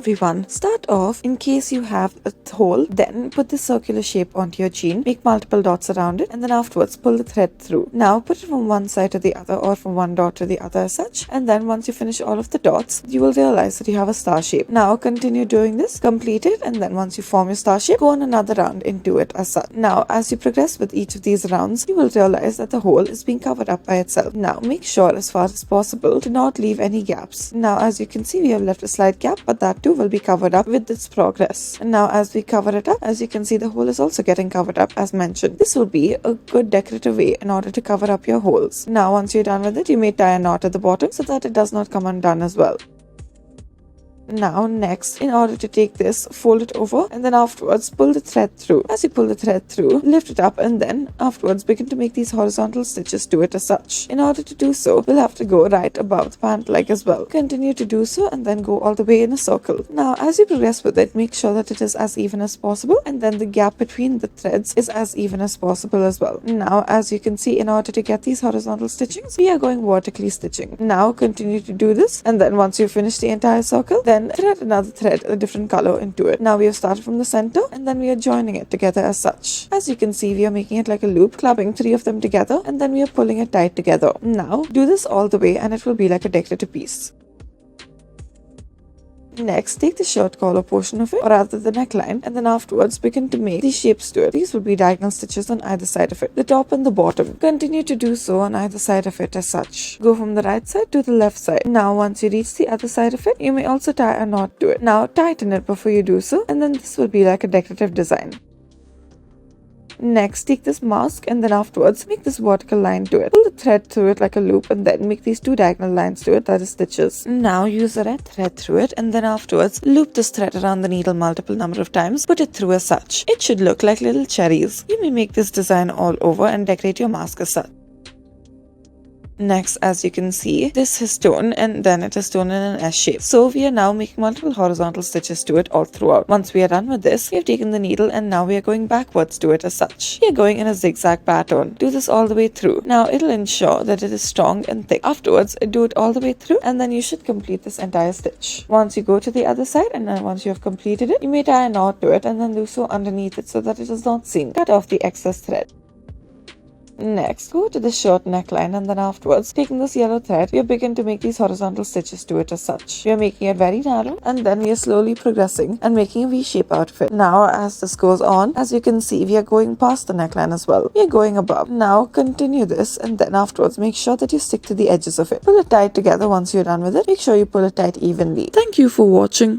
everyone, start off in case you have a hole, then put the circular shape onto your jean, make multiple dots around it, and then afterwards pull the thread through. Now put it from one side to the other or from one dot to the other as such, and then once you finish all of the dots, you will realize that you have a star shape. Now continue doing this, complete it, and then once you form your star shape, go on another round into it as such. Now as you progress with each of these rounds, you will realize that the hole is being covered up by itself. Now make sure as far as possible to not leave any gaps. Now as you can see, we have left a slight gap, but that too will be covered up with this progress. And now as we cover it up, as you can see, the hole is also getting covered up as mentioned. This will be a good decorative way in order to cover up your holes. Now once you're done with it, you may tie a knot at the bottom so that it does not come undone as well. Now next, in order to take this, fold it over and then afterwards pull the thread through. As you pull the thread through, lift it up and then afterwards begin to make these horizontal stitches to it as such. In order to do so, we'll have to go right above the pant leg as well. Continue to do so and then go all the way in a circle. Now as you progress with it, make sure that it is as even as possible and then the gap between the threads is as even as possible as well. Now as you can see, in order to get these horizontal stitchings, we are going vertically stitching. Now continue to do this and then once you finish the entire circle, then thread another thread a different color into it. Now we have started from the center and then we are joining it together as such. As you can see, we are making it like a loop, clubbing 3 of them together and then we are pulling it tight together. Now do this all the way and it will be like a decorative piece. Next, take the shirt collar portion of it, or rather the neckline, and then afterwards begin to make these shapes to it. These will be diagonal stitches on either side of it, the top and the bottom. Continue to do so on either side of it as such. Go from the right side to the left side. Now once you reach the other side of it, you may also tie a knot to it. Now tighten it before you do so, and then this will be like a decorative design. Next, take this mask and then afterwards make this vertical line to it. Pull the thread through it like a loop and then make these 2 diagonal lines to it, that is stitches. Now use a red thread through it and then afterwards loop this thread around the needle multiple number of times. Put it through as such. It should look like little cherries. You may make this design all over and decorate your mask as such. Next, as you can see, this is stone and then it is stone in an S shape. So we are now making multiple horizontal stitches to it all throughout. Once we are done with this, we have taken the needle and now we are going backwards to it as such. We are going in a zigzag pattern. Do this all the way through. Now it'll ensure that it is strong and thick. Afterwards, do it all the way through and then you should complete this entire stitch. Once you go to the other side and then once you have completed it, you may tie a knot to it and then do so underneath it so that it is not seen. Cut off the excess thread. Next, go to the shirt neckline and then afterwards, taking this yellow thread, we begin to make these horizontal stitches to it as such. We are making it very narrow and then we are slowly progressing and making a V-shape out of it. Now, as this goes on, as you can see, we are going past the neckline as well. We are going above. Now, continue this and then afterwards, make sure that you stick to the edges of it. Pull it tight together once you're done with it. Make sure you pull it tight evenly. Thank you for watching.